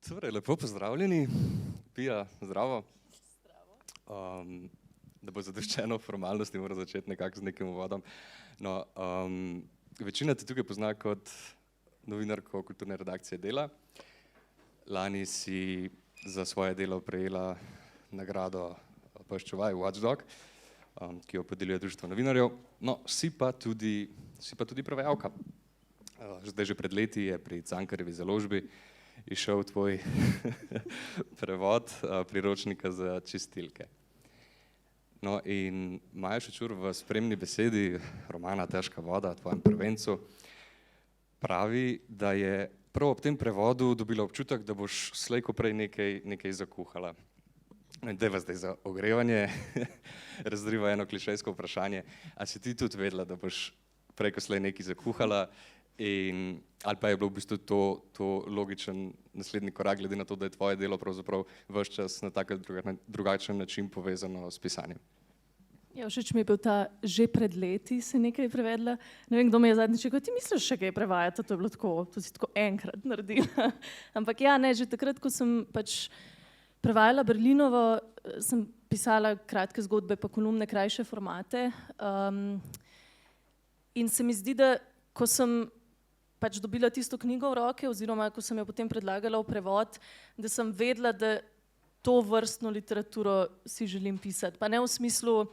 Torej, lepo pozdravljeni, Pija, zdravo. Da bo zadoščeno formalnosti, moram začeti nekako z nekim uvodom. No, večina te tukaj pozna kot novinarko kulturne redakcije Dela. Lani si za svoje delo prejela nagrado Paščuvaj, Watchdog, ki jo podeljuje Društvo novinarjev. No, si pa tudi prevajalka. Zdaj že pred leti je pri Cankarjevi založbi izšel tvoj prevod priročnika za čistilke. No in Maja Šučur v spremni besedi romana Težka voda, tvojem prvencu, pravi, da je prav ob tem prevodu dobila občutek, da boš slej ko prej nekaj zakuhala. Dajva zdaj za ogrevanje razdriva eno klišejsko vprašanje. A si ti tudi vedela, da boš prej ko slej nekaj zakuhala? Ali pa je bilo v bistvu to logičen naslednji korak, glede na to, da je tvoje delo pravzaprav ves čas na tak drugačen način povezano s pisanjem? Ja, všeč mi je bil ta že pred leti si nekaj prevedla. Ne vem, kdo mi je zadnjič rekel, ti misliš še kaj prevajati, to je bilo tako, to si tako enkrat naredila. Ampak ja, ne, že takrat, ko sem pač prevajala Berlinovo, sem pisala kratke zgodbe pa kolumne, krajše formate. In se mi zdi, da ko sem pač dobila tisto knjigo v roke, oziroma ko sem jo potem predlagala v prevod, da sem vedela, da to vrstno literaturo si želim pisati. Pa ne v smislu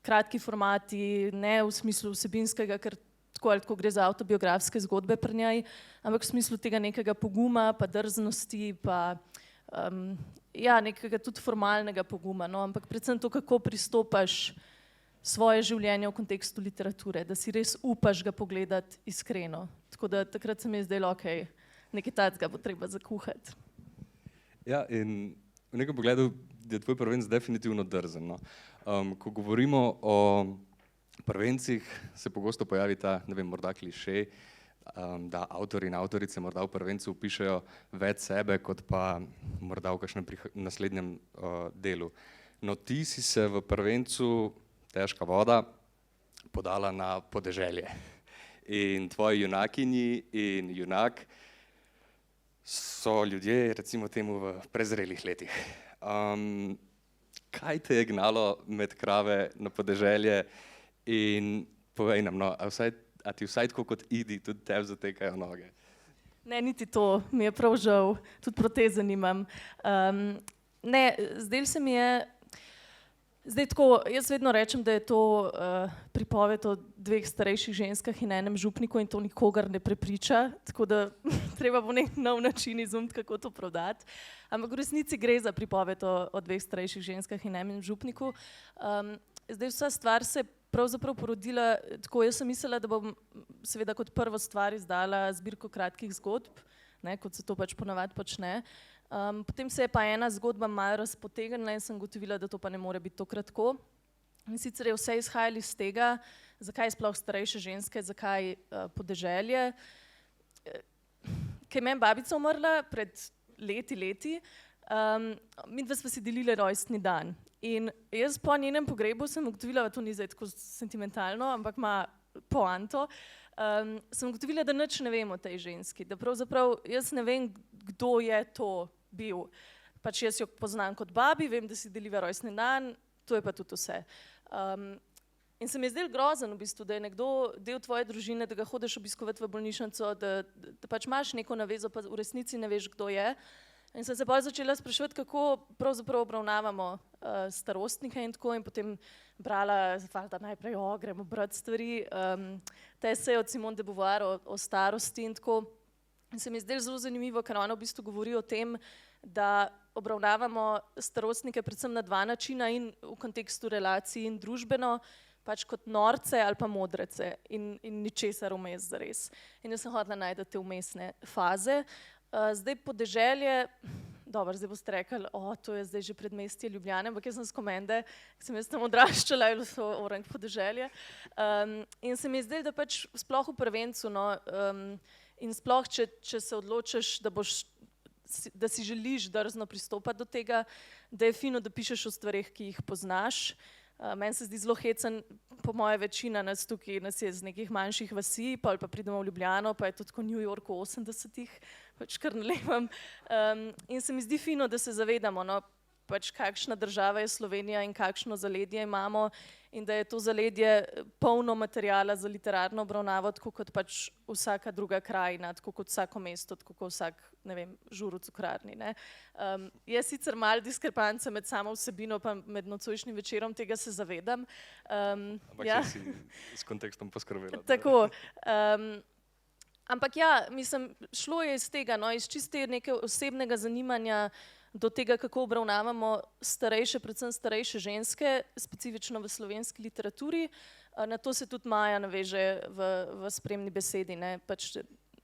kratki formati, ne v smislu vsebinskega, ker tako ali tako gre za avtobiografske zgodbe pri njej, ampak v smislu tega nekega poguma, pa drznosti, pa ja, nekega tudi formalnega poguma, no, ampak predvsem to, kako pristopaš svoje življenje v kontekstu literature, da si res upaš ga pogledati iskreno. Tako da takrat se mi je zdelo, okej, nekaj takega bo treba zakuhati. Ja, in v nekem pogledu je tvoj prvenec definitivno drzen, no. Ko govorimo o prvencih, se pogosto pojavi ta, ne vem, morda klišej, da avtori in avtorice morda v prvencu pišejo več sebe, kot pa morda v kakšnem naslednjem delu. No, ti si se v prvencu Težka voda podala na podeželje. In tvoji junakinji in junak so ljudje, recimo temu, v prezrelih letih. Kaj te je gnalo med krave na podeželje in povej nam, no, a ti vsaj tako kot Idi tudi tebi zatekajo noge? Ne, niti to, mi je prav žal, tudi proteze nimam. Ne, zdelo se mi je, zdaj tako, jaz vedno rečem, da je to pripoved o dveh starejših ženskah in enem župniku in to nikogar ne prepriča, tako da treba bo nek nov način izumiti, kako to prodati. Ampak v resnici gre za pripoved o dveh starejših ženskah in enem župniku. Zdaj vsa stvar se je pravzaprav porodila tako, jaz sem mislila, da bom seveda kot prvo stvar izdala zbirko kratkih zgodb, ne, kot se to pač ponavadi počne. Potem se je pa ena zgodba malo razpotegnila in sem ugotovila, da to pa ne more biti tokrat tako. In sicer je vse izhajalo iz tega, zakaj sploh starejše ženske, zakaj podeželje. Ko je meni babica umrla pred leti, midva sva si delili rojstni dan. In jaz po njenem pogrebu sem ugotovila, to ni zdaj tako sentimentalno, ampak ima poanto, sem ugotovila, da nič ne vem o tej ženski, da pravzaprav jaz ne vem, kdo je to bil. Pač jaz jo poznam kot babi, vem, da si deliva rojstni dan, to je pa tudi vse. In se mi je zdelo grozen v bistvu, da je nekdo del tvoje družine, da ga hodiš obiskovati v bolnišnico, da pač imaš neko navezo, pa v resnici ne veš, kdo je. In sem se bolj začela spraševati, kako pravzaprav obravnavamo starostnike in tako, in potem brala, da najprej gremo brati stvari, te esej od Simone de Beauvoir o starosti in tako. In se mi je zdelo zelo zanimivo, ker ona v bistvu govori o tem, da obravnavamo starostnike predvsem na dva načina in v kontekstu relacij in družbeno, pač kot norce ali pa modrece in ničesar vmes zares. In jaz sem hotela najti te vmesne faze. Zdaj podeželje, dobro, zdaj boste rekli, to je zdaj že predmestje Ljubljane, ampak jaz sem s Komende, ki sem jaz tam odraščala, je bilo so orang podeželje. In se mi je zdelo, da pač sploh v prvencu, no, in sploh, če se odločiš, da si želiš drzno pristopati do tega, da je fino, da pišeš o stvareh, ki jih poznaš. Meni se zdi zelo hecen, po moje večina nas tukaj nas je z nekih manjših vasi, pa pridemo v Ljubljano, pa je to tako New York v 80-ih, pač kar nalepam. In se mi zdi fino, da se zavedamo, no, pač kakšna država je Slovenija in kakšno zaledje imamo in da je to zaledje polno materijala za literarno obravnavo, tako kot pač vsaka druga krajina, tako kot vsako mesto, tako kot vsak, ne vem, žur v cukrarni. Ne. Je sicer malo diskrepanca med samo vsebino pa med nocojšnjim večerom, tega se zavedam. Ampak ja. Si s kontekstom poskrbela. Tako. Ampak ja, mislim, šlo je iz tega, no, iz čiste neke osebnega zanimanja do tega, kako obravnavamo starejše, predvsem starejše ženske, specifično v slovenski literaturi. Na to se tudi Maja naveže v spremni besedi, ne, pač,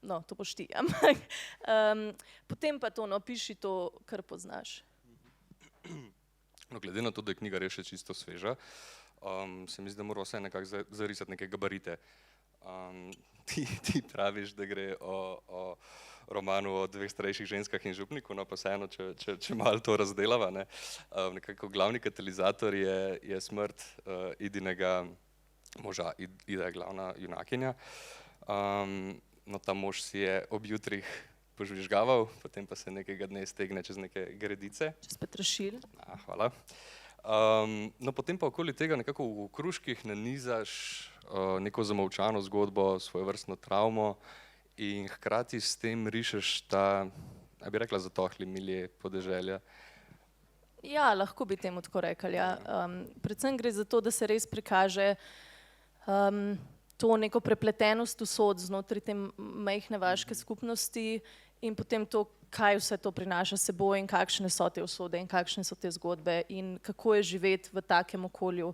no, to boš ti, ampak potem pa to, no, piši to, kar poznaš. No, glede na to, da je knjiga res še čisto sveža, se mi zdi, da mora vse nekako zarisati neke gabarite. Ti praviš, da gre o romanu o dveh starejših ženskah in župniku, no pa vseeno, če malo to razdelava, ne. Nekako glavni katalizator je smrt Idinega moža. Ida je glavna junakinja. No, ta mož si je ob jutrih požvižgaval, potem pa se nekega dne stegne čez neke gredice. Čez Petršilj. Hvala. No, potem pa okoli tega nekako v okruških nanizaš neko zamolčano zgodbo, svojevrstno travmo in hkrati s tem rišeš ta, ja bi rekla, zatohli milje podeželja. Ja, lahko bi temu tako rekli, ja. Predvsem gre za to, da se res prikaže to neko prepletenost usod znotraj te majhne vaške skupnosti in potem to, kaj vse to prinaša s seboj in kakšne so te usode in kakšne so te zgodbe in kako je živeti v takem okolju.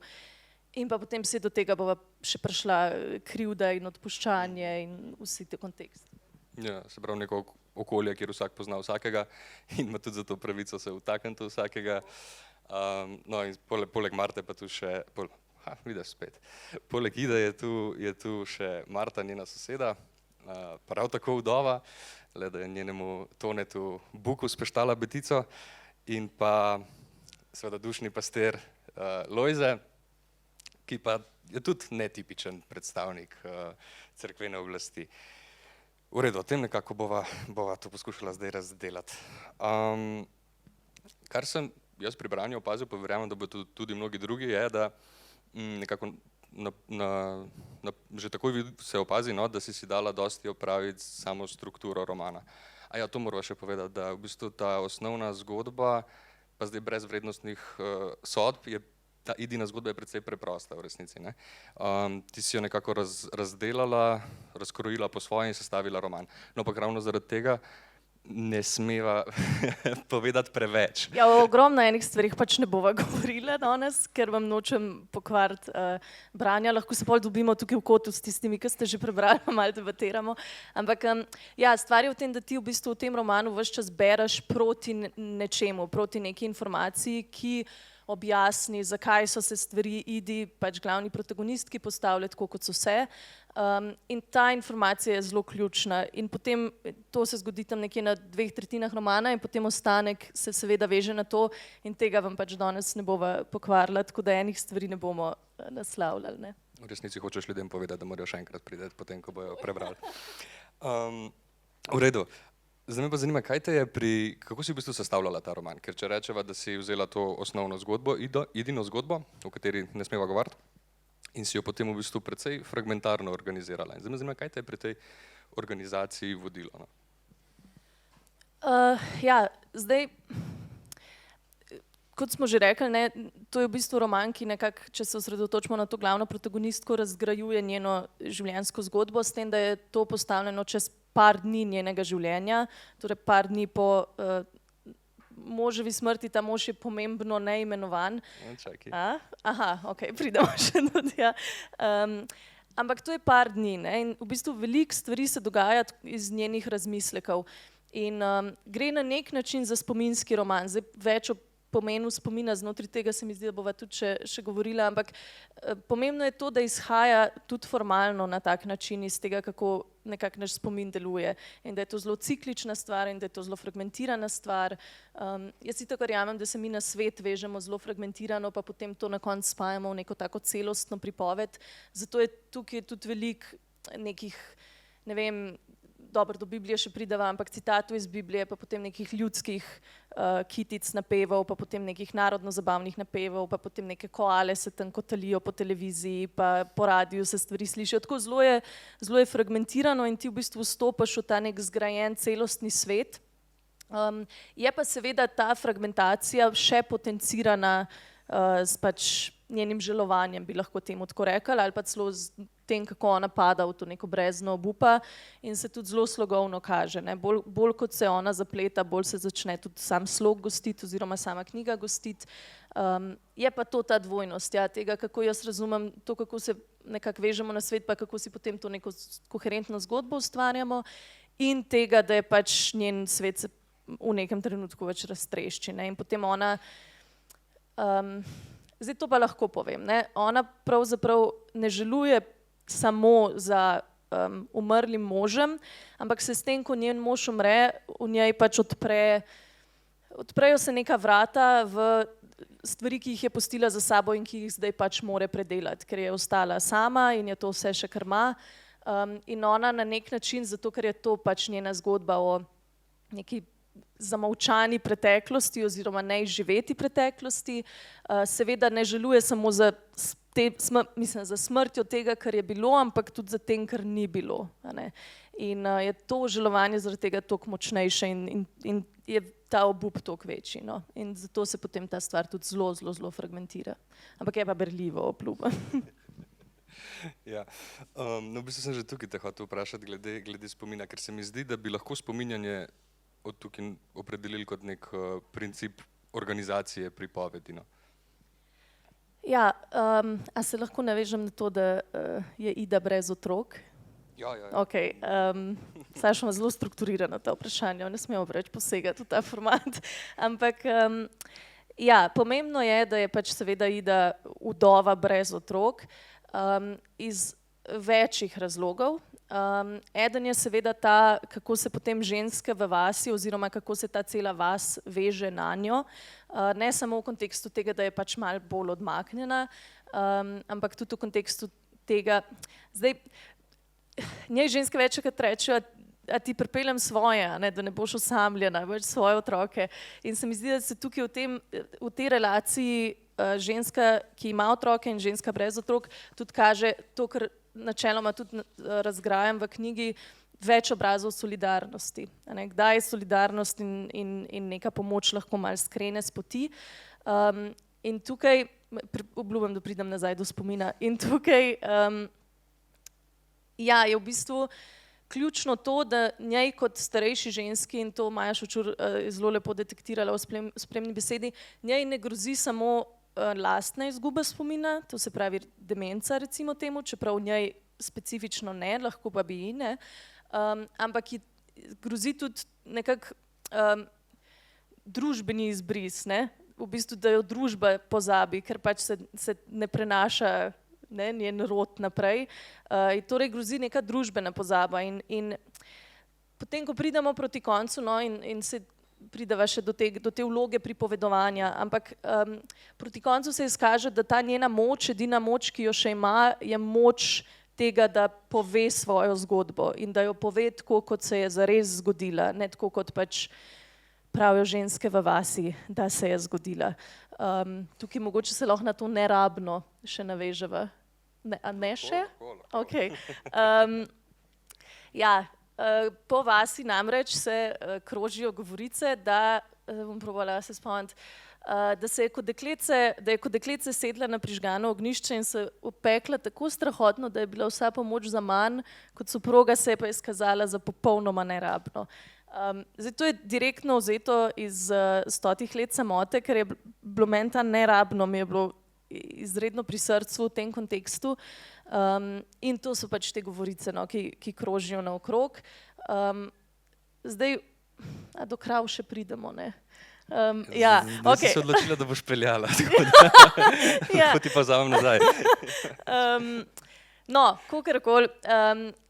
In pa potem se do tega bova še prišla krivda in odpuščanje in vsi te konteksti. Ja, se pravi neko okolje, kjer vsak pozna vsakega in ima tudi za to pravico se vtakniti vsakega. No in poleg Marte pa tu še, vidiš spet, poleg Ide je tu še Marta, njena soseda, prav tako vdova, le da je njenemu Tonetu Buku speštala betico in pa seveda dušni pastir Lojze, ki pa je tudi netipičen predstavnik cerkvene oblasti. V redu, o tem nekako bova to poskušala zdaj razdelati. Kar sem jaz pri branju opazil, pa verjamem, da bo tudi mnogi drugi, je, da nekako že takoj se opazi, no, da si dala dosti opraviti samo strukturo romana. A ja, to moramo še povedati, da v bistvu ta osnovna zgodba, pa zdaj brez vrednostnih sodb, ta Idina zgodba je precej preprosta v resnici, ne. Ti si jo nekako razdelala, razkrojila po svoje in sestavila roman. No, pa ravno zaradi tega ne smeva povedati preveč. Ja, o ogromno enih stvarih pač ne bova govorila danes, ker vam nočem pokvariti branja. Lahko se pol dobimo tukaj v kotu s tistimi, ki ste že prebrali, malo debatiramo. Ampak ja, stvar je v tem, da ti v bistvu v tem romanu ves čas bereš proti nečemu, proti neki informaciji, ki objasni, zakaj so se stvari Idi, pač glavni protagonistki, postavile tako, kot so se. In ta informacija je zelo ključna in potem to se zgodi tam nekje na 2/3 romana in potem ostanek se seveda veže na to in tega vam pač danes ne bova pokvarila, tako da enih stvari ne bomo naslavljali, ne. V resnici hočeš ljudem povedati, da morajo še enkrat priti, potem ko bojo prebrali. V redu. Zdaj me pa zanima, kako si v bistvu sestavljala ta roman, ker če rečeva, da si vzela to osnovno zgodbo, Idino zgodbo, o kateri ne smeva govoriti, in si jo potem v bistvu precej fragmentarno organizirala. In zdaj me zanima, kaj te je pri tej organizaciji vodilo, no? Ja, zdaj, kot smo že rekli, ne, to je v bistvu roman, ki nekako, če se osredotočimo na to glavno protagonistko, razgrajuje njeno življenjsko zgodbo, s tem, da je to postavljeno čez par dni njenega življenja, torej par dni po moževi smrti, ta mož je pomembno neimenovan. Čakaj. Aha, ok, pridemo še do tega. Ampak to je par dni, ne, in v bistvu veliko stvari se dogaja iz njenih razmislekov. In gre na nek način za spominski roman, zdaj več o pomenu spomina znotraj tega se mi zdi, da bova tudi še govorila, ampak pomembno je to, da izhaja tudi formalno na tak način iz tega, kako nekako naš spomin deluje in da je to zelo ciklična stvar in da je to zelo fragmentirana stvar. Jaz itak verjamem, da se mi na svet vežemo zelo fragmentirano, pa potem to na koncu spajamo v neko tako celostno pripoved, zato je tukaj tudi veliko nekih, ne vem, dobro, do Biblije še prideva, ampak citatov iz Biblije, pa potem nekih ljudskih kitic napevov, pa potem nekih narodno-zabavnih napevov, pa potem neke koale se tam kotalijo po televiziji, pa po radiju se stvari slišijo. Tako zelo je fragmentirano in ti v bistvu vstopaš v ta nek zgrajen celostni svet. Je pa seveda ta fragmentacija še potencirana s pač njenim želovanjem, bi lahko temu tako rekli, ali pa celo z tem, kako ona pada v to neko brezno obupa in se tudi zelo slogovno kaže. Ne? Bolj kot se ona zapleta, bolj se začne tudi sam slog gostiti oziroma sama knjiga gostiti. Je pa to ta dvojnost, ja, tega, kako jaz razumem to, kako se nekako vežemo na svet, pa kako si potem to neko koherentno zgodbo ustvarjamo in tega, da je pač njen svet se v nekem trenutku več raztrešči. Ne? In potem ona, zdaj to pa lahko povem, ne? Ona pravzaprav ne želuje samo za umrlim možem, ampak se s tem, ko njen mož umre, v njej pač odprejo se neka vrata v stvari, ki jih je pustila za sabo in ki jih zdaj pač more predelati, ker je ostala sama in je to vse še kar ima. In ona na nek način, zato ker je to pač njena zgodba o neki zamolčani preteklosti oziroma neizživeti preteklosti, seveda ne želuje samo za smrtjo tega, kar je bilo, ampak tudi za tem, kar ni bilo. In je to želovanje zaradi tega toliko močnejše in je ta obup toliko večji. No? In zato se potem ta stvar tudi zelo fragmentira. Ampak je pa berljivo obljuba. Ja, no v bistvu sem že tukaj te hotel vprašati glede spomina, ker se mi zdi, da bi lahko spominjanje od tukaj opredelili kot nek princip organizacije pripovedi. No? Ja, a se lahko navežem na to, da je Ida brez otrok? Ja. Ok, saj šlo zelo strukturirano ta vprašanja, ne smemo preveč posegati v ta format, ampak ja, pomembno je, da je pač seveda Ida vdova brez otrok iz večjih razlogov. Eden je seveda ta, kako se potem ženske v vasi oziroma kako se ta cela vas veže na njo, ne samo v kontekstu tega, da je pač malo bolj odmaknjena, ampak tudi v kontekstu tega, zdaj, njej ženske večkrat rečejo, a ti pripeljem svoje, ne, da ne boš osamljena, več svoje otroke. In se mi zdi, da se tukaj v tej relaciji ženska, ki ima otroke in ženska brez otrok, tudi kaže to, kar načeloma tudi razgrajam v knjigi, več obrazov solidarnosti. Kdaj je solidarnost in neka pomoč lahko malo skrene s poti. In tukaj, obljubim, da pridem nazaj do spomina, in tukaj ja, je v bistvu ključno to, da njej kot starejši ženski, in to Maja Šučur zelo lepo detektirala v spremni besedi, njej ne grozi samo lastna izguba spomina, to se pravi demenca recimo temu, čeprav v njej specifično ne, lahko pa bi ji ne, ampak ji grozi tudi nekako družbeni izbris, ne? V bistvu, da jo družba pozabi, ker pač se ne prenaša njen rod naprej. Torej grozi neka družbena pozaba in potem, ko pridemo proti koncu, no, in se prideva še do te vloge pripovedovanja, ampak proti koncu se izkaže, da ta njena moč, edina moč, ki jo še ima, je moč tega, da pove svojo zgodbo in da jo pove tako, kot se je zares zgodila, ne tako, kot pač pravijo ženske v vasi, da se je zgodila. Tukaj mogoče se lahko na to nerabno še naveževa. A ne še? Ok. Ja, po vasi namreč se krožijo govorice, da, bom probala se spomniti, da je kot dekletce sedla na prižgano ognjišče in se opekla tako strahotno, da je bila vsa pomoč zaman, kot soproga se je pa izkazala za popolnoma nerabno. Zdaj, to je direktno vzeto iz 100 let samote, ker je bilo meni ta nerabno, mi je bilo izredno pri srcu v tem kontekstu. In to so pač te govorice, no, ki krožijo naokrog. Zdaj, do krav še pridemo, ne? Ja, ok. Zdaj si se odločila, da boš peljala, tako da lahko ti pa vzamem nazaj. No, kakorkoli.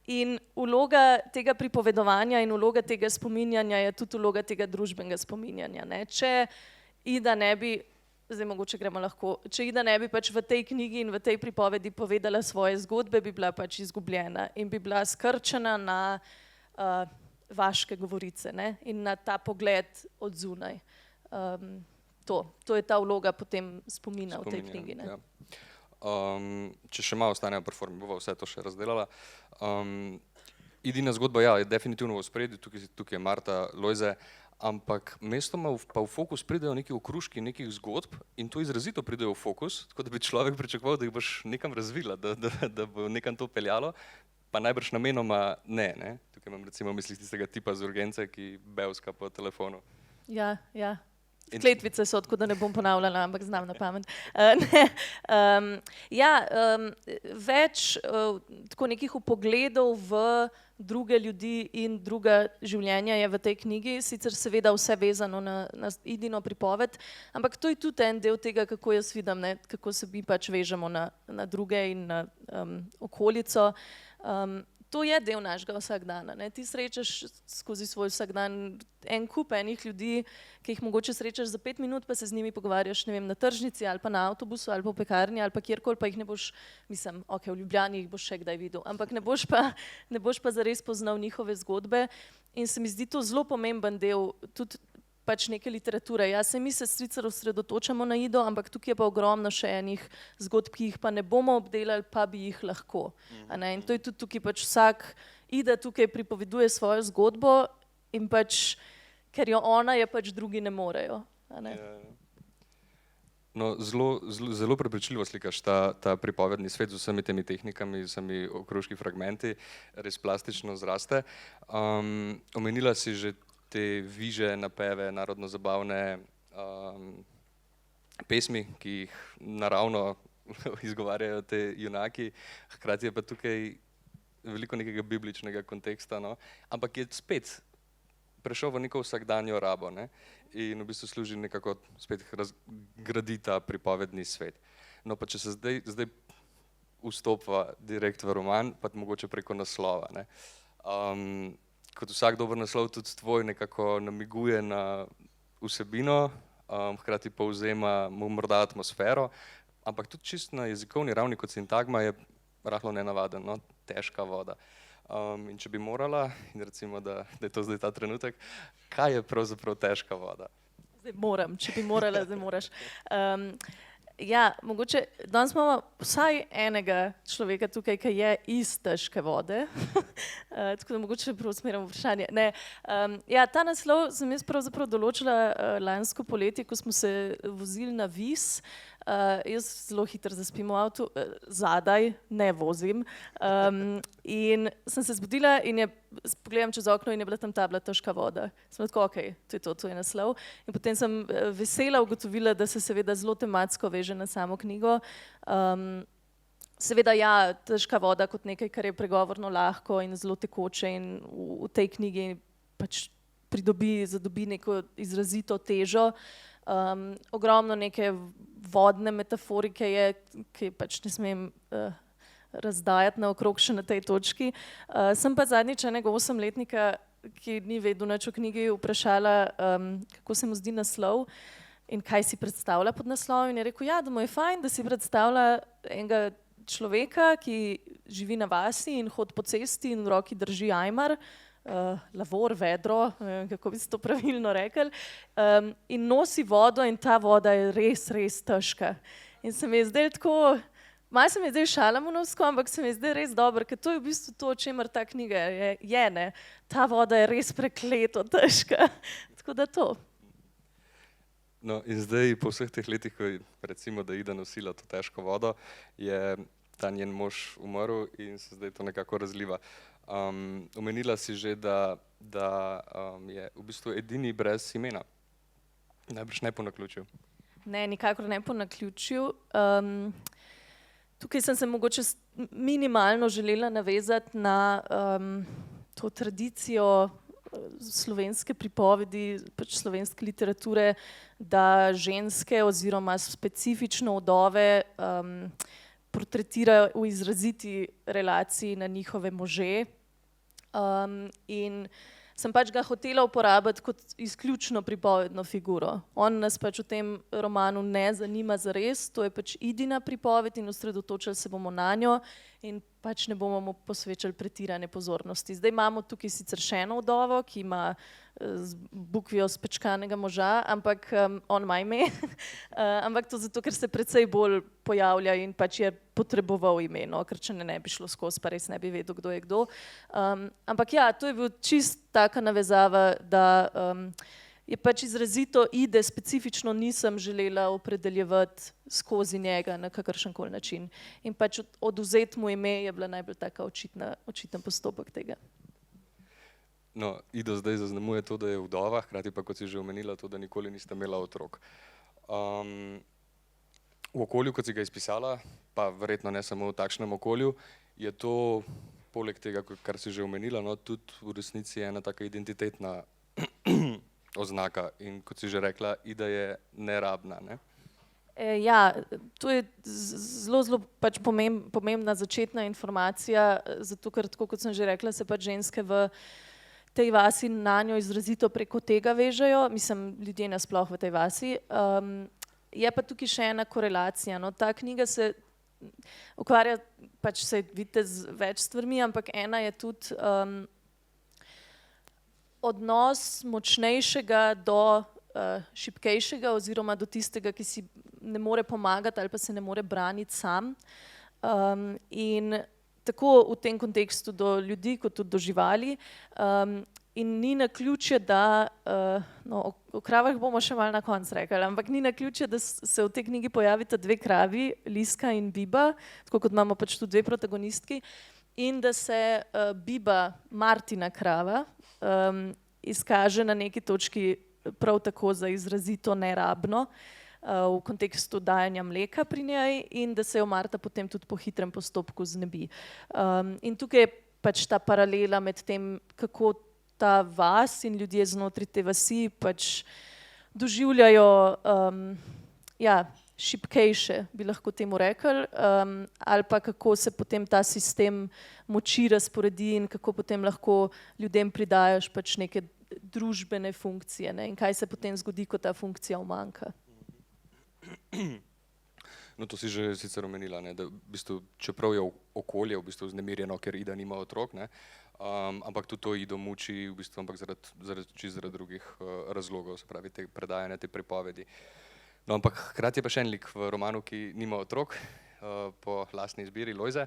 In vloga tega pripovedovanja in vloga tega spominjanja je tudi vloga tega družbenega spominjanja. Ne? Če Ida ne bi, zdaj mogoče gremo lahko, če Ida ne bi pač v tej knjigi in v tej pripovedi povedala svoje zgodbe, bi bila pač izgubljena in bi bila skrčena na vaške govorice, ne? In na ta pogled od zunaj. To je ta vloga potem spomina v tej knjigi. Ne? Ja. Če še malo ostanejo pri formi, bova vse to še razdelala. Idina zgodba, ja, je definitivno v ospredju, tukaj je Marta Lojze, ampak mestoma pa v fokus pridejo neki okruški nekih zgodb in to izrazito pridejo v fokus, tako da bi človek pričakoval, da jih boš nekam razvila, da bo nekam to peljalo, pa najbrž namenoma ne. Tukaj imam recimo v mislih tistega tipa z urgence, ki bevska po telefonu. Ja. Kletvice so, tako da ne bom ponavljala, ampak znam na pamet. Več tako nekih vpogledov v druge ljudi in druga življenja je v tej knjigi, sicer seveda vse vezano na Idino pripoved, ampak to je tudi en del tega, kako jaz vidim, ne, kako se mi pač vežemo na druge in na okolico. To je del našega vsakdana. Ne? Ti srečaš skozi svoj vsakdan en kup enih ljudi, ki jih mogoče srečaš za 5 minut, pa se z njimi pogovarjaš, ne vem, na tržnici ali pa na avtobusu ali pa v pekarni ali pa kjerkoli, pa jih ne boš, mislim, ok, v Ljubljani jih boš še kdaj videl, ampak ne boš pa zares poznal njihove zgodbe in se mi zdi to zelo pomemben del tudi pač neke literature. Ja, mi se sicer osredotočamo na Ido, ampak tukaj je pa ogromno še enih zgodb, ki jih pa ne bomo obdelali, pa bi jih lahko. In to je tudi tukaj pač vsak Ida tukaj pripoveduje svojo zgodbo in pač, ker jo ona je, pač drugi ne morejo. No, zelo prepričljivo slikaš ta pripovedni svet z vsemi temi tehnikami, z vsemi okroški fragmenti, res plastično zraste. Omenila si že te viže, napeve, narodno-zabavne pesmi, ki jih naravno izgovarjajo te junaki, hkrati je pa tukaj veliko nekega bibličnega konteksta, no? Ampak je spet prešel v neko vsakdanjo rabo, ne? In v bistvu služi nekako spet razgradi ta pripovedni svet. No pa če se zdaj vstopa direkt v roman, pa mogoče preko naslova, ne? Kot vsak dober naslov tudi tvoj nekako namiguje na vsebino, hkrati povzema mu morda atmosfero, ampak tudi čist na jezikovni ravni kot sintagma je rahlo nenavaden, no? Težka voda. In če bi morala, in recimo, da je to zdaj ta trenutek, kaj je pravzaprav težka voda? Zdaj moram, če bi morala, zdaj moraš. Ja, mogoče, danes imamo vsaj enega človeka tukaj, ki je iz težke vode, tako da mogoče preusmerim vprašanje. Ne, ja, ta naslov sem jaz pravzaprav določila lansko poletje, ko smo se vozili na Vis. Jaz zelo hitro zaspim v avtu, zadaj ne vozim. In sem se zbudila in pogledam čez okno in je bila tam tabla težka voda. Sem tako, ok, to je naslov. In potem sem vesela ugotovila, da se seveda zelo tematsko veže na samo knjigo. Seveda ja, težka voda kot nekaj, kar je pregovorno lahko in zelo tekoče in v tej knjigi pač zadobi neko izrazito težo. Ogromno neke vodne metaforike je, ki pač ne smem razdajati naokrog še na tej točki. Sem pa zadnjič enega 8-letnika, ki ni vedel nič o knjigi, vprašala, kako se mu zdi naslov in kaj si predstavlja pod naslovom. In je rekel, ja, da mu je fajn, da si predstavlja enega človeka, ki živi na vasi in hodi po cesti in v roki drži ajmar, lavor, vedro, kako bi se to pravilno rekli, in nosi vodo in ta voda je res, res težka. In se mi je zdaj tako, malo se mi je zdaj šalamunovsko, ampak se mi je zdaj res dobro, ker to je v bistvu to, o čemer ta knjiga je, ne. Ta voda je res prekleto težka. Tako da to. No in zdaj po vseh teh letih, ko recimo, da Ida nosila to težko vodo, je ta njen mož umrl in se zdaj to nekako razliva. Omenila si že, da je v bistvu edini brez imena. Najbrž ne po naključju. Ne, nikakor ne po naključju. Tukaj sem se mogoče minimalno želela navezati na to tradicijo slovenske pripovedi, pač slovenske literature, da ženske oziroma specifično vdove portretirajo v izraziti relaciji na njihove može. In sem pač ga hotela uporabiti kot izključno pripovedno figuro. On nas pač v tem romanu ne zanima zares, to je pač Idina pripoved in osredotočili se bomo na njo in pač ne bomo mu posvečali pretirane pozornosti. Zdaj imamo tukaj sicer še eno vdovo, ki ima z bukvijo spečkanega moža, ampak on ima ime, ampak to zato, ker se precej bolj pojavlja in pač je potreboval ime, no, ker če ne bi šlo skozi, pa res ne bi vedel, kdo je kdo. Ampak ja, to je bil čist taka navezava, da je pač izrazito Ide specifično nisem želela opredeljevati skozi njega na kakršenkoli način. In pač odvzeti mu ime je bila najbolj taka očiten postopek tega. No, Ido zdaj zaznamuje to, da je vdova, hkrati pa, kot si že omenila, to, da nikoli nista imela otrok. V okolju, kot si ga izpisala, pa verjetno ne samo v takšnem okolju, je to, poleg tega, kar si že omenila, no, tudi v resnici ena taka identitetna oznaka in kot si že rekla, Ida je nerabna, ne? Ja, to je zelo pač pomembna začetna informacija, zato ker, tako kot sem že rekla, se pač ženske v tej vasi na njo izrazito preko tega vežejo, mislim, ljudje nasploh v tej vasi. Je pa tukaj še ena korelacija, no, ta knjiga se ukvarja, pač se vidite z več stvarmi, ampak ena je tudi odnos močnejšega do šibkejšega oziroma do tistega, ki si ne more pomagati ali pa se ne more braniti sam. In tako v tem kontekstu do ljudi, kot tudi do živali. In ni naključje, da, no, o kravah bomo še malo na koncu rekli, ampak ni naključje, da se v tej knjigi pojavita dve kravi, Liska in Biba, tako kot imamo pač tudi dve protagonistki, in da se Biba, Martina krava, izkaže na neki točki prav tako za izrazito nerabno v kontekstu dajanja mleka pri njej in da se jo Marta potem tudi po hitrem postopku znebi. In tukaj je pač ta paralela med tem, kako ta vas in ljudje znotraj te vasi pač doživljajo šibkejše, bi lahko temu rekli, ali pa kako se potem ta sistem moči razporedi in kako potem lahko ljudem pridajaš pač neke družbene funkcije, ne, in kaj se potem zgodi, ko ta funkcija umanjka. No, to si že sicer omenila, ne, da v bistvu, čeprav je okolje v bistvu vznemirjeno, ker Ida nima otrok, ne, ampak tudi to Ido muči v bistvu, ampak zaradi drugih razlogov, se pravi te predajanja, te pripovedi. No, ampak hkrati je pa še en lik v romanu, ki nima otrok, po lastni izbiri, Lojze.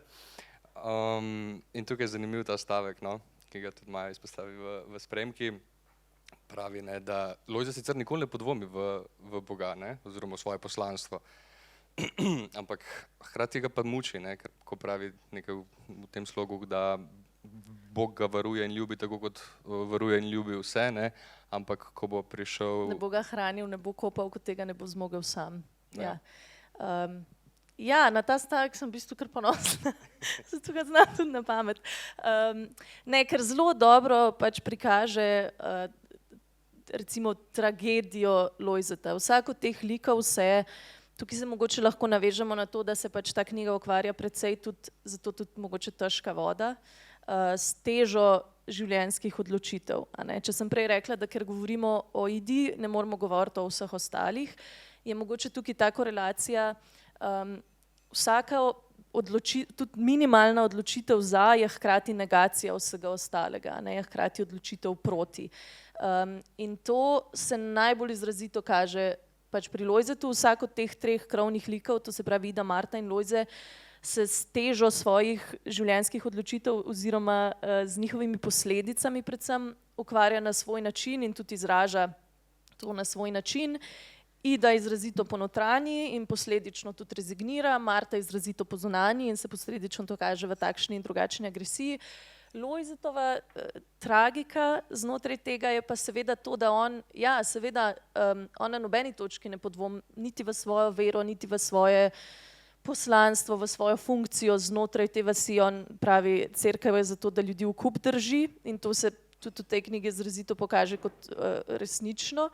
In tukaj je zanimiv ta stavek, no, ki ga tudi Maja izpostavi v spremki. Pravi, ne, da Lojze sicer nikoli ne podvomi v Boga, ne, oziroma v svoje poslanstvo. Ampak hkrati ga pa muči, ne, ker ko pravi nekaj v tem slogu, da Bog ga varuje in ljubi tako, kot varuje in ljubi vse, ne, ampak ko bo prišel... Ne bo ga hranil, ne bo kopal, kot tega ne bo zmogel sam. Ja. Ja, na ta stavek sem v bistvu kar ponosna, zato ga znam tudi na pamet. Ne, ker zelo dobro pač prikaže recimo tragedijo Lojzeta. Vsak od teh likov se, tukaj se mogoče lahko navežemo na to, da se pač ta knjiga ukvarja precej tudi, zato tudi mogoče težka voda, s težo življenjskih odločitev. A ne? Če sem prej rekla, da ker govorimo o Idi, ne moramo govoriti o vseh ostalih, je mogoče tukaj ta korelacija, vsaka tudi minimalna odločitev za je hkrati negacija vsega ostalega, ne? Je hkrati odločitev proti. In to se najbolj izrazito kaže pač pri Lojzetu. Vsak od teh treh krovnih likov, to se pravi Ida, Marta in Lojze, se s težo svojih življenjskih odločitev oziroma z njihovimi posledicami predvsem ukvarja na svoj način in tudi izraža to na svoj način. Ida izrazito ponotranji in posledično tudi rezignira, Marta izrazito pozunanji in se posledično to kaže v takšni in drugačni agresiji. Lojzetova tragika znotraj tega je pa seveda to, da on, ja, seveda, on na nobeni točki ne podvomi niti v svojo vero, niti v svoje poslanstvo, v svojo funkcijo znotraj te vasi. On pravi, cerkev je zato, da ljudi v kup drži in to se tudi v tej knjigi izrazito pokaže kot resnično.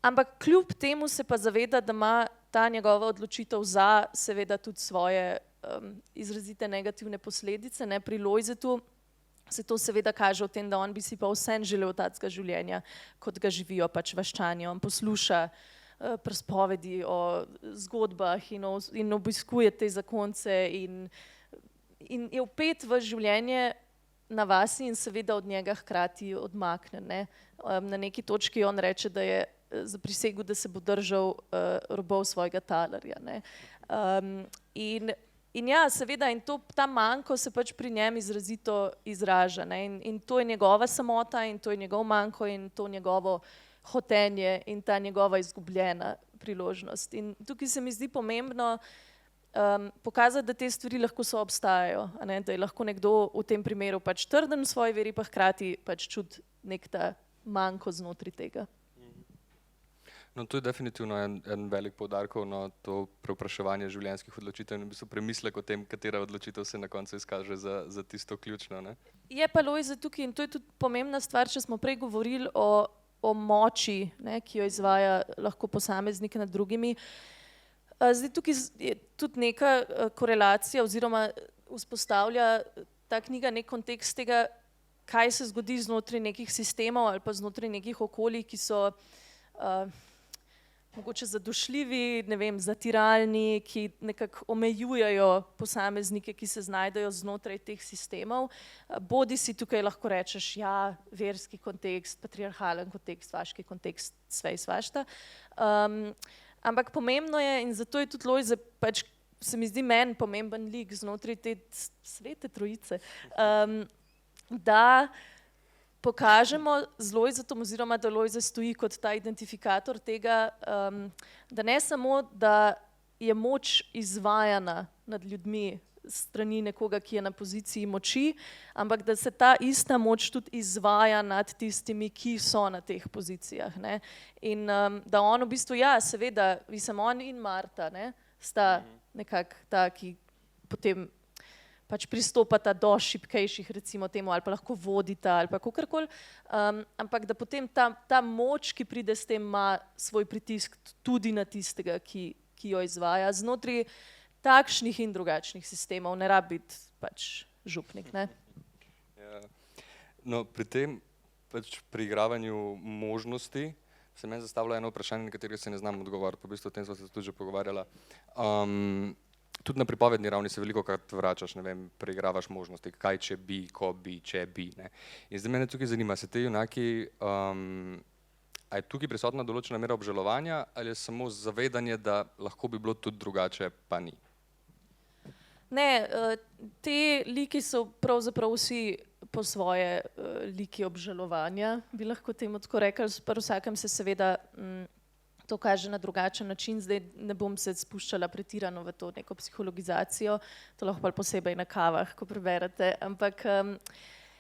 Ampak kljub temu se pa zaveda, da ima ta njegova odločitev za seveda tudi svoje izrazite negativne posledice. Ne? Pri Lojzetu se to seveda kaže v tem, da on bi si pa vsem želel takega življenja, kot ga živijo pač vaščani. On posluša prispovedi o zgodbah in obiskuje te zakonce in je vpet v življenje na vasi in seveda od njega hkrati odmakne. Ne? Na neki točki on reče, da je zaprisegel, da se bo držal robov svojega talarja. Ne? In ja, seveda, in ta manko se pač pri njem izrazito izraža. Ne? In to je njegova samota in to je njegov manko in to njegovo hotenje in ta njegova izgubljena priložnost. In tukaj se mi zdi pomembno pokazati, da te stvari lahko soobstajajo, da je lahko nekdo v tem primeru pač trden v svoji veri, pa hkrati pač čuti nek ta manko znotraj tega. No, to je definitivno en velik poudarek na to prevpraševanje življenjskih odločitev in v bistvu premislek o tem, katera odločitev se na koncu izkaže za tisto ključno. Ne? Je pa Lojze tukaj in to je tudi pomembna stvar, če smo prej govorili o moči, ne, ki jo izvaja lahko posameznik nad drugimi. Zdaj tukaj je tudi neka korelacija oziroma vzpostavlja ta knjiga nek kontekst tega, kaj se zgodi znotraj nekih sistemov ali pa znotraj nekih okolij, ki so mogoče zadošljivi, ne vem, zatiralni, ki nekako omejujejo posameznike, ki se znajdejo znotraj teh sistemov. Bodi si tukaj lahko rečeš, ja, verski kontekst, patriarhalen kontekst, vaški kontekst, sve in svašta. Ampak pomembno je, in zato je tudi Lojze, pač se mi zdi meni pomemben lik znotraj te svete trojice, da pokažemo z Lojzetom oziroma da Lojze stoji kot ta identifikator tega, da ne samo, da je moč izvajana nad ljudmi strani nekoga, ki je na poziciji moči, ampak da se ta ista moč tudi izvaja nad tistimi, ki so na teh pozicijah. Ne? In da on v bistvu, ja, seveda, mislim, on in Marta, ne, sta nekako ta, ki potem pač pristopata do šibkejših, recimo temu, ali pa lahko vodita, ali pa kakorkoli, ampak da potem ta moč, ki pride s tem, ima svoj pritisk tudi na tistega, ki jo izvaja znotraj takšnih in drugačnih sistemov, ne rabi biti pač župnik. Ne? Ja. No, pri tem pač pri igravanju možnosti se meni zastavlja eno vprašanje, na katerega se ne znam odgovoriti, po bistvu o tem smo se tudi že pogovarjala. Tudi na pripovedni ravni se veliko krat vračaš, ne vem, preigravaš možnosti, kaj če bi, ko bi, če bi. Ne. In zdaj mene tukaj zanima, se te junaki, a je tukaj prisotna določena mera obžalovanja ali je samo zavedanje, da lahko bi bilo tudi drugače, pa ni? Ne, te liki so pravzaprav vsi po svoje liki obžalovanja, bi lahko temu tako rekli, pri vsakem se seveda to kaže na drugačen način, zdaj ne bom se spuščala pretirano v to neko psihologizacijo, to lahko pa posebej na kavah, ko preberete, ampak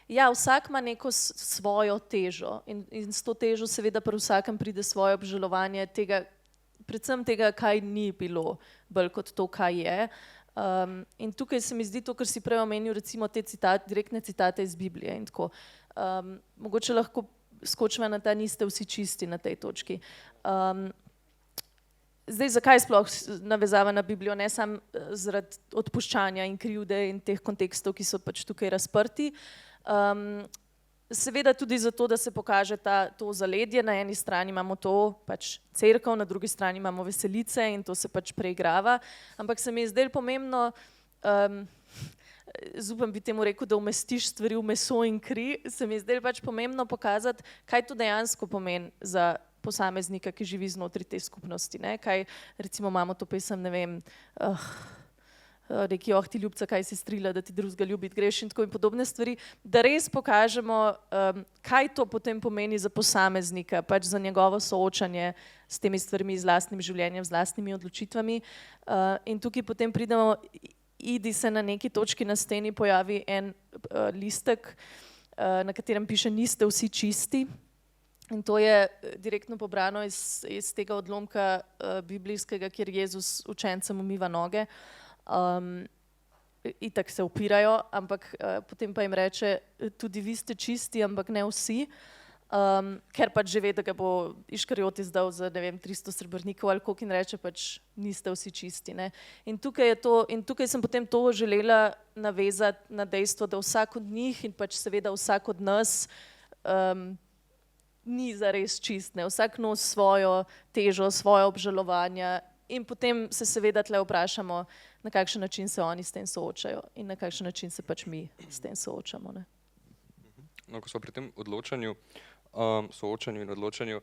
ja, vsak ima neko svojo težo in s to težo seveda pri vsakem pride svoje obžalovanje tega, predvsem tega, kaj ni bilo, bolj kot to, kaj je. In tukaj se mi zdi to, kar si prej omenil, recimo te direktne citate iz Biblije in tako. Mogoče lahko skočimo na ta niste vsi čisti na tej točki. Zdaj, zakaj sploh navezava na Biblijo? Ne samo zaradi odpuščanja in krivde in teh kontekstov, ki so pač tukaj razprti. Seveda tudi zato, da se pokaže to zaledje. Na eni strani imamo to pač cerkev, na drugi strani imamo veselice in to se pač preigrava. Ampak se mi je zdaj pomembno, zupam bi temu rekel, da umestiš stvari v meso in kri, se mi je zdaj pač pomembno pokazati, kaj to dejansko pomeni za posameznika, ki živi znotraj te skupnosti. Ne? Kaj, recimo imamo to pesem, ne vem, reki, ti ljubca, kaj si strila, da ti drugega ljubiti greš in tako in podobne stvari, da res pokažemo, kaj to potem pomeni za posameznika, pač za njegovo soočanje s temi stvarmi, z lastnim življenjem, z lastnimi odločitvami. In tukaj potem pridemo, Idi se na neki točki na steni pojavi en listek, na katerem piše niste vsi čisti. In to je direktno pobrano iz tega odlomka biblijskega, kjer Jezus učencem umiva noge. Itak se upirajo, ampak potem pa jim reče, tudi vi ste čisti, ampak ne vsi. Ker pač že ve, da ga bo Iškariot izdal za, ne vem, 300 srebrnikov ali koliko in reče pač niste vsi čisti. Ne? In tukaj sem potem to želela navezati na dejstvo, da vsak od njih in pač seveda vsak od nas ni zares čist, ne. Vsak nosi svojo težo, svoje obžalovanja in potem se seveda tle vprašamo, na kakšen način se oni s tem soočajo in na kakšen način se pač mi s tem soočamo, ne. No, ko smo pri tem odločanju, soočanju in odločanju,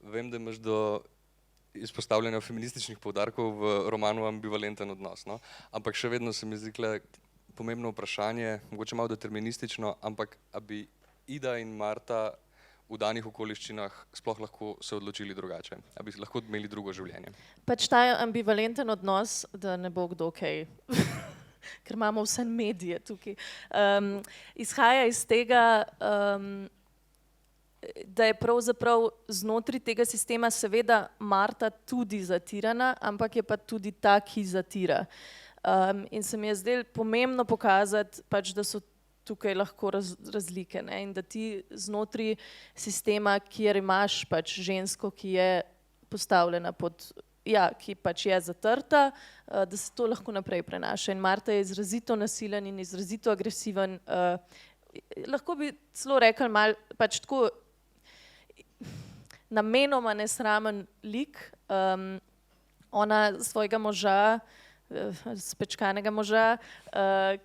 vem, da imaš do izpostavljanja feminističnih poudarkov v romanu ambivalenten odnos, no? Ampak še vedno se mi zdi pomembno vprašanje, mogoče malo deterministično, ampak a bi Ida in Marta v danih okoliščinah sploh lahko se odločili drugače, a bi lahko imeli drugo življenje? Pač ta ambivalenten odnos, da ne bo kdo kaj, ker imamo vse medije tukaj, izhaja iz tega, da je pravzaprav znotraj tega sistema seveda Marta tudi zatirana, ampak je pa tudi ta, ki zatira. In se mi je zdelo pomembno pokazati, pač, da so tukaj lahko razlike, ne? In da ti znotraj sistema, kjer imaš pač žensko, ki je postavljena pod, ja, ki pač je zatrta, da se to lahko naprej prenaša. In Marta je izrazito nasilen in izrazito agresiven. Lahko bi celo rekli malo pač tako namenoma nesramen lik. Ona svojega moža, spečkanega moža,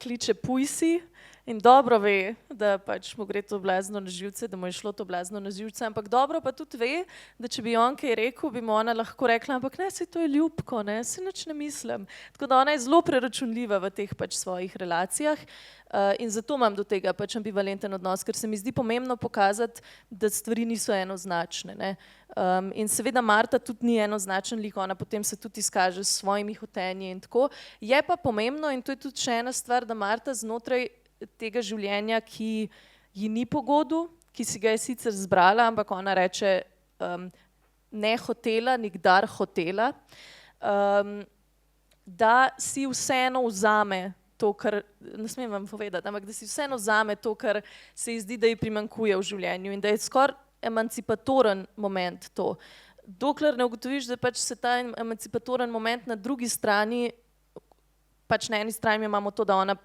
kliče Pujsi in dobro ve, da pač mu gre to blazno na živce, da mu je šlo to blazno na živce, ampak dobro pa tudi ve, da če bi on kaj rekel, bi mu ona lahko rekla, ampak ne, saj to je ljubko, ne, saj nič ne mislim. Tako da ona je zelo preračunljiva v teh pač svojih relacijah. In zato imam do tega pač ambivalenten odnos, ker se mi zdi pomembno pokazati, da stvari niso enoznačne, ne. In seveda Marta tudi ni enoznačen lik, ona potem se tudi izkaže s svojimi hotenji in tako. Je pa pomembno, in to je tudi še ena stvar, da Marta znotraj tega življenja, ki ji ni po godu, ki si ga je sicer zbrala, ampak ona reče ne hotela, nikdar hotela, da si vseeno vzame to, kar, ne smem vam povedati, ampak da si vseeno vzame to, kar se ji zdi, da ji primanjkuje v življenju in da je skoraj emancipatoren moment to. Dokler ne ugotoviš, da pač se ta emancipatoren moment na drugi strani, pač na eni strani imamo to, da ona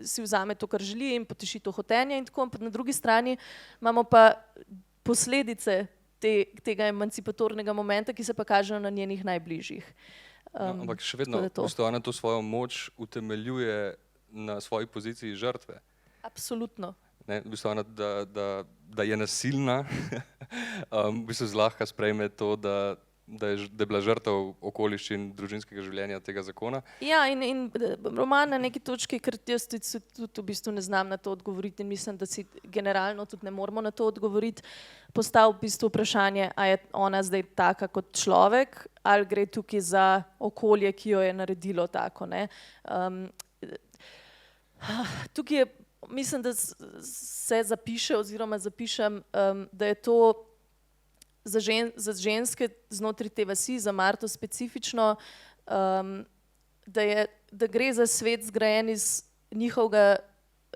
si vzame to, kar želi in poteši to hotenje in tako, na drugi strani imamo pa posledice tega emancipatornega momenta, ki se pa kažejo na njenih najbližjih. Ampak še vedno, v bistvu ona to svojo moč utemeljuje na svoji poziciji žrtve. Absolutno. Ne, v bistvu ona, da je nasilna, v bistvu zlahka sprejme to, da je bila žrtev okoliščin družinskega življenja tega zakona. Ja, in roman na neki točki, ker jaz tudi v bistvu ne znam na to odgovoriti in mislim, da si generalno tudi ne moramo na to odgovoriti, postavi v bistvu vprašanje, a je ona zdaj taka kot človek ali gre tukaj za okolje, ki jo je naredilo tako, ne. Tukaj je, mislim, da se zapiše oziroma zapišem, da je to za ženske znotraj te vasi, za Marto specifično, da gre za svet zgrajen iz njihovega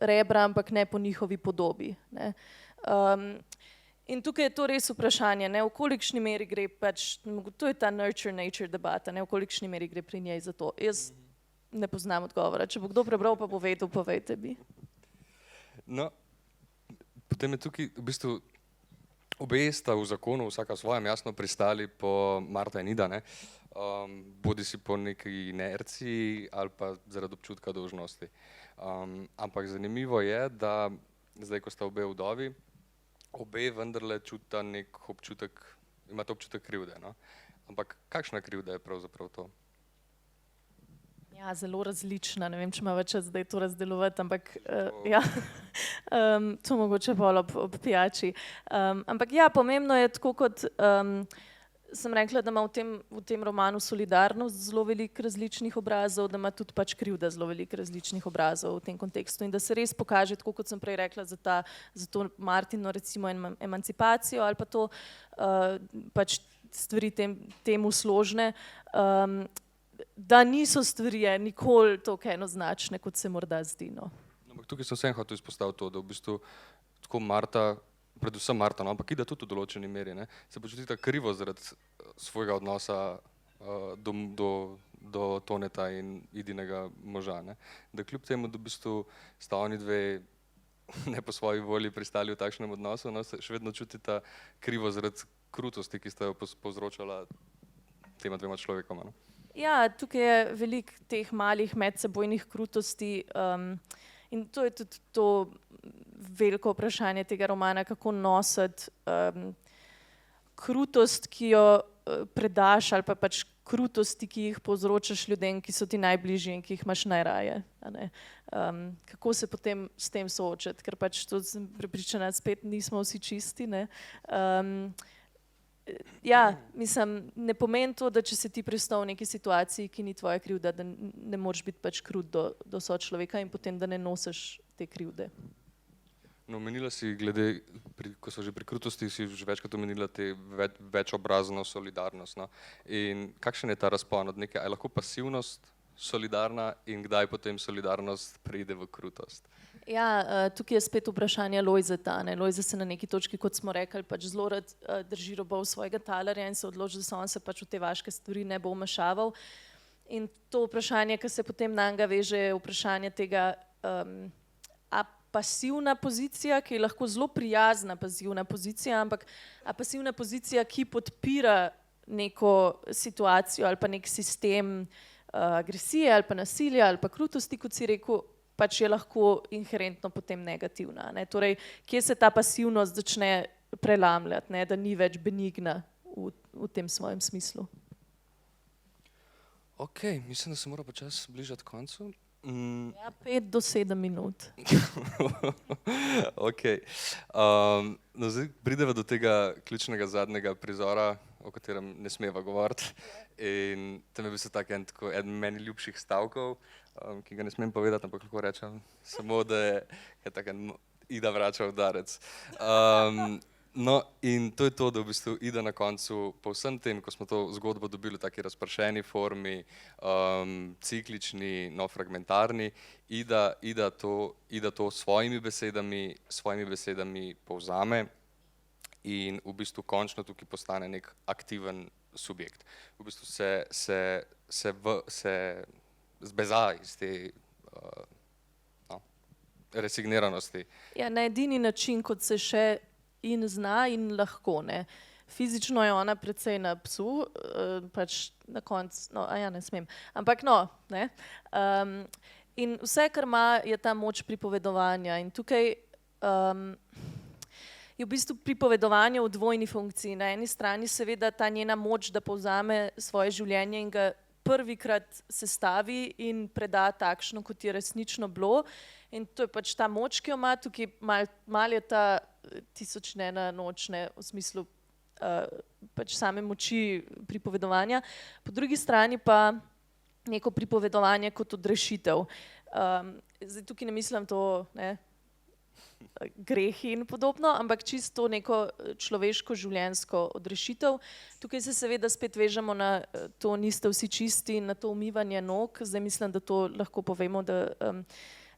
rebra, ampak ne po njihovi podobi, ne. In tukaj je to res vprašanje, ne, v kolikšni meri gre pač, to je ta nurture-nature debata, ne, v kolikšni meri gre pri njej za to. Jaz ne poznam odgovora, če bo kdo prebral pa povedal, povejte mi. No, potem je tukaj v bistvu obe sta v zakonu, vsaka svojem jasno pristali po Marta in Ida, ne, bodi si po neki inerciji ali pa zaradi občutka dolžnosti. Ampak zanimivo je, da zdaj, ko sta obe vdovi, obe vendarle čuta nek občutek, imate občutek krivde, no. Ampak kakšna krivda je pravzaprav to? Ja, zelo različna, ne vem, če ima več čas zdaj to razdelovati, ampak ja, to mogoče bolj ob pijači. Ampak ja, pomembno je tako kot sem rekla, da ima v tem romanu solidarnost zelo veliko različnih obrazov, da ima tudi pač krivda zelo veliko različnih obrazov v tem kontekstu in da se res pokaže, tako kot sem prej rekla, za to Martino recimo emancipacijo ali pa to pač stvari temu složne, da niso stvari nikoli toliko enoznačne, kot se morda zdi, no. Ampak tukaj sem vseeno hotel izpostaviti to, da v bistvu tako Marta, predvsem Marta, no, ampak Ida tudi v določeni meri, ne, se počutita krivo zaradi svojega odnosa do Toneta in Idinega moža, ne. Da kljub temu, da v bistvu sta oni dve ne po svoji volji pristali v takšnem odnosu, no, se še vedno čutita krivo zaradi krutosti, ki sta jo povzročala tema dvema človekoma. No? Ja, tukaj je veliko teh malih medsebojnih krutosti in to je tudi to veliko vprašanje tega romana, kako nositi krutost, ki jo predaš, ali pa pač krutosti, ki jih povzročaš ljudem, ki so ti najbližji in ki jih imaš najraje. Kako se potem s tem soočati, ker pač to sem prepričana, spet nismo vsi čisti. Ne? Ja, mislim, ne pomeni to, da če se ti pristal v neki situaciji, ki ni tvoja krivda, da ne moreš biti pač krut do sočloveka in potem, da ne nosiš te krivde. No, omenila si glede, ko so že pri krutosti, si že večkrat omenila te večobrazno solidarnost. No? In kakšen je ta razpon od neke, je lahko pasivnost solidarna in kdaj potem solidarnost pride v krutost? Ja, tukaj je spet vprašanje Lojzeta. Lojze se na neki točki, kot smo rekli, pač zelo rad drži robov svojega talerja in se odloči, da se on se pač v te vaške stvari ne bo vmešaval. In to vprašanje, ki se potem na njega veže, je vprašanje tega, a pasivna pozicija, ki je lahko zelo prijazna pasivna pozicija, ampak a pasivna pozicija, ki podpira neko situacijo ali pa nek sistem agresije ali pa nasilja ali pa krutosti, kot si rekel, pač je lahko inherentno potem negativna. Ne? Torej, kje se ta pasivnost začne prelamljati, ne? Da ni več benigna v tem svojem smislu. Ok, mislim, da se mora počasi bližati koncu. Ja, 5 do 7 minut. Ok. No, zdaj prideva do tega ključnega zadnjega prizora, o katerem ne smeva govoriti. In tam je bil se eden meni ljubših stavkov, ki ga ne smem povedati, ampak lahko rečem samo, da je tak en Ida vrača udarec. No, in to je to, da v bistvu Ida na koncu, po vsem tem, ko smo to zgodbo dobili v taki razpršeni formi, ciklični, no fragmentarni, Ida to svojimi besedami povzame in v bistvu končno tukaj postane nek aktiven subjekt. V bistvu se zbeza iz te resigniranosti. Ja, na edini način, kot se še in zna in lahko. Ne. Fizično je ona precej na psu, pač na koncu, no, ne smem, ampak no, ne. In vse, kar ima, je ta moč pripovedovanja in tukaj je v bistvu pripovedovanje v dvojni funkciji. Na eni strani seveda ta njena moč, da povzame svoje življenje in ga prvikrat sestavi in preda takšno, kot je resnično bilo. In to je pač ta moč, ki jo ima, tukaj mal je ta tisočnena noč, ne, v smislu pač same moči pripovedovanja. Po drugi strani pa neko pripovedovanje kot odrešitev. Zdaj tukaj ne mislim to, ne, grehi in podobno, ampak čisto neko človeško življenjsko odrešitev. Tukaj se seveda spet vežemo na to niste vsi čisti in na to umivanje nog. Zdaj mislim, da to lahko povemo, da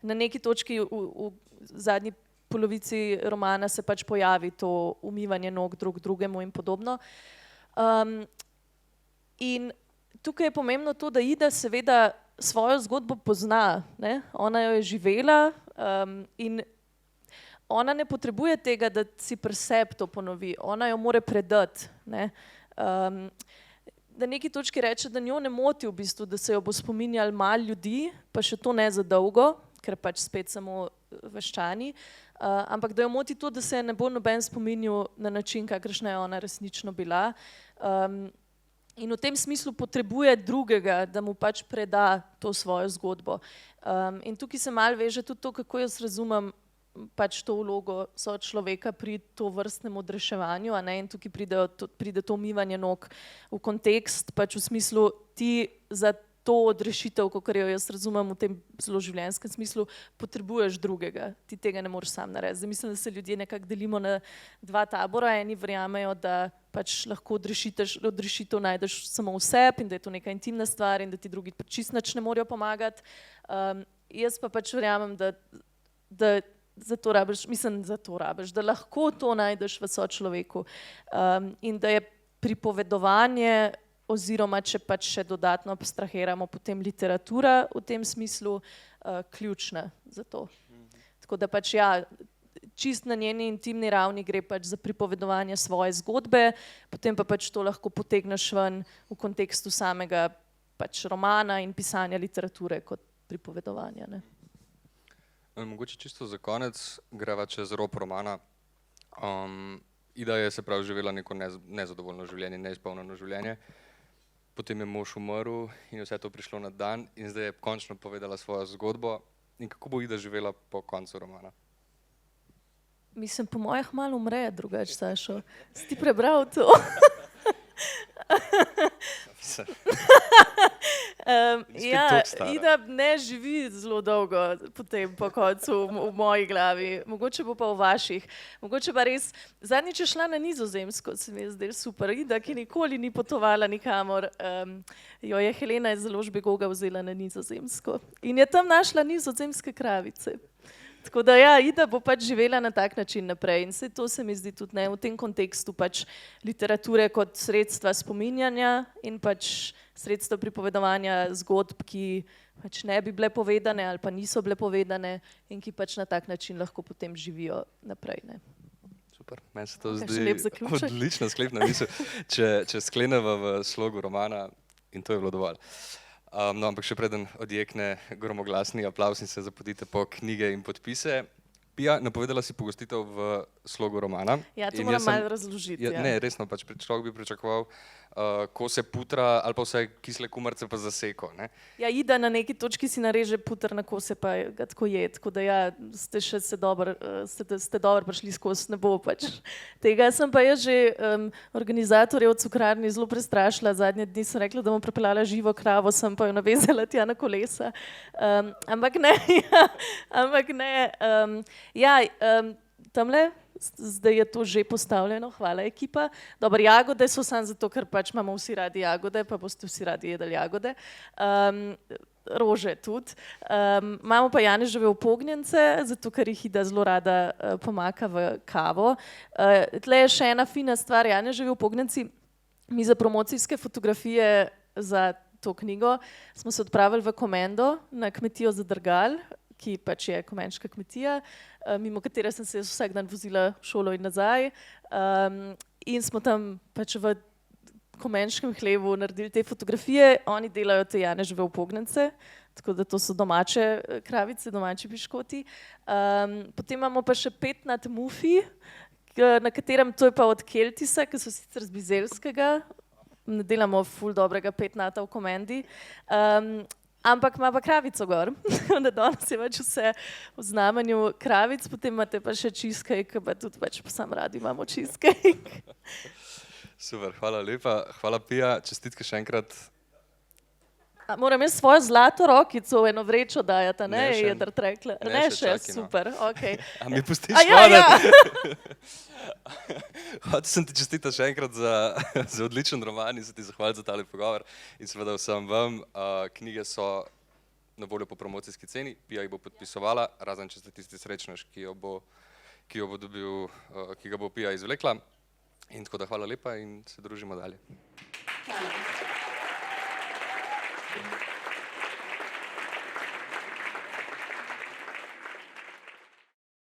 na neki točki v zadnji polovici romana se pač pojavi to umivanje nog drug drugemu in podobno. In tukaj je pomembno to, da Ida seveda svojo zgodbo pozna, ne? Ona jo je živela in ona ne potrebuje tega, da si pri sebi to ponovi, ona jo more predati. Ne? Na neki točki reče, da njo ne moti v bistvu, da se jo bo spominjali malo ljudi, pa še to ne za dolgo, ker pač spet samo vaščani, ampak da jo moti to, da se ne bo noben spominjal na način, kakršna je ona resnično bila. In v tem smislu potrebuje drugega, da mu pač preda to svojo zgodbo. In tukaj se malo veže tudi to, kako jaz razumem pač to vlogo sočloveka pri to vrstnem odreševanju, a ne, in tukaj pride to umivanje nog v kontekst, pač v smislu ti za to odrešitev, kakor jo jaz razumem v tem zelo življenjskem smislu, potrebuješ drugega, ti tega ne moreš sam narediti. Zdaj mislim, da se ljudje nekako delimo na dva tabora, eni verjamejo, da pač lahko odrešitev najdeš samo v sebi in da je to neka intimna stvar in da ti drugi pač čisto nič ne morejo pomagati. Jaz pa pač verjamem, da da lahko to najdeš v sočloveku in da je pripovedovanje oziroma, če pač še dodatno abstrahiramo, potem literatura v tem smislu ključna za to. Tako da pač ja, čist na njeni intimni ravni gre pač za pripovedovanje svoje zgodbe, potem pa pač to lahko potegneš ven v kontekstu samega pač romana in pisanja literature kot pripovedovanja. Ne. Mogoče čisto za konec greva čez rob romana. Ida je se pravi živela neko nezadovoljno življenje, neizpolnjeno življenje. Potem je mož umrl in je vse to prišlo na dan in zdaj je končno povedala svojo zgodbo. In kako bo Ida živela po koncu romana? Mislim, po mojih malo umre drugače, Sašo. Si ti prebral to? Ja, Ida ne živi zelo dolgo potem po koncu v moji glavi, mogoče bo pa v vaših. Mogoče pa res, zadnjič je šla na Nizozemsko, se mi je zdelo super. Ida, ki nikoli ni potovala nikamor, jo je Helena iz založbe Goga vzela na Nizozemsko in je tam našla nizozemske kravice. Tako da ja, Ida bo pač živela na tak način naprej in vse to se mi zdi tudi ne, v tem kontekstu pač literature kot sredstva spominjanja in pač sredstva pripovedovanja zgodb, ki pač ne bi bile povedane ali pa niso bile povedane in ki pač na tak način lahko potem živijo naprej. Ne. Super, meni se to zdi odlična sklepna misel, če skleneva v slogu romana in to je bilo dovolj. No, ampak še preden odjekne gromoglasni aplavz in se zapodite po knjige in podpise. Pia, napovedala si pogostitev v slogu romana. Ja, to moram malo razložiti. Ja. Ne, resno, pač človek bi pričakoval kose putra ali pa vsaj kisle kumarce pa zaseko. Ne? Ja, Ida na neki točki si nareže puter na kose pa ga tako je, tako da ja, ste dobro prišli skozi, ne bo pač tega. Sem pa jaz že organizatorje od Cukrarni zelo prestrašila, zadnje dni sem rekla, da bom pripeljala živo kravo, sem pa jo navezala tja na kolesa. Ampak ne, tamle, zdaj je to že postavljeno, hvala ekipa. Dobro, jagode so samo zato, ker pač imamo vsi radi jagode, pa boste vsi radi jedli jagode. Rože tudi. Imamo pa janeževe upognjence, zato ker jih Ida zelo rada pomaka v kavo. Tle je še ena fina stvar, janeževi upognjenci. Mi za promocijske fotografije za to knjigo smo se odpravili v Komendo na kmetijo za Drgal, ki pač je komenška kmetija, mimo katere sem se vsak dan vozila v šolo in nazaj. In smo tam pač v komenškem hlevu naredili te fotografije, oni delajo te janeževe upognjence, tako da to so domače kravice, domači piškoti. Potem imamo pa še petnat mufi, na katerem, to je pa od Keltisa, ki so sicer z Bizeljskega, ne delamo ful dobrega petnata v Komendi. Ampak ima pa kravico gor, da danes je pač vse v znamenju kravic, potem imate pa še cheesecake, pa tudi pač sam radi imamo cheesecake. Super, hvala lepa, hvala Pia, čestitke še enkrat. Moram jaz svojo zlato rokico v eno vrečo dajati, ne, Jedr Trekle. Ne še, super, okej. A mi pustiš voditi? Hotel sem ti čestitati še enkrat za odličen roman in se ti zahvaliti za tale pogovor in seveda vsem vam. Knjige so na voljo po promocijski ceni, Pia jih bo podpisovala, razen če ste tisti srečnež, ki ga bo Pia izvlekla. In tako da hvala lepa in se družimo dalje. Hvala.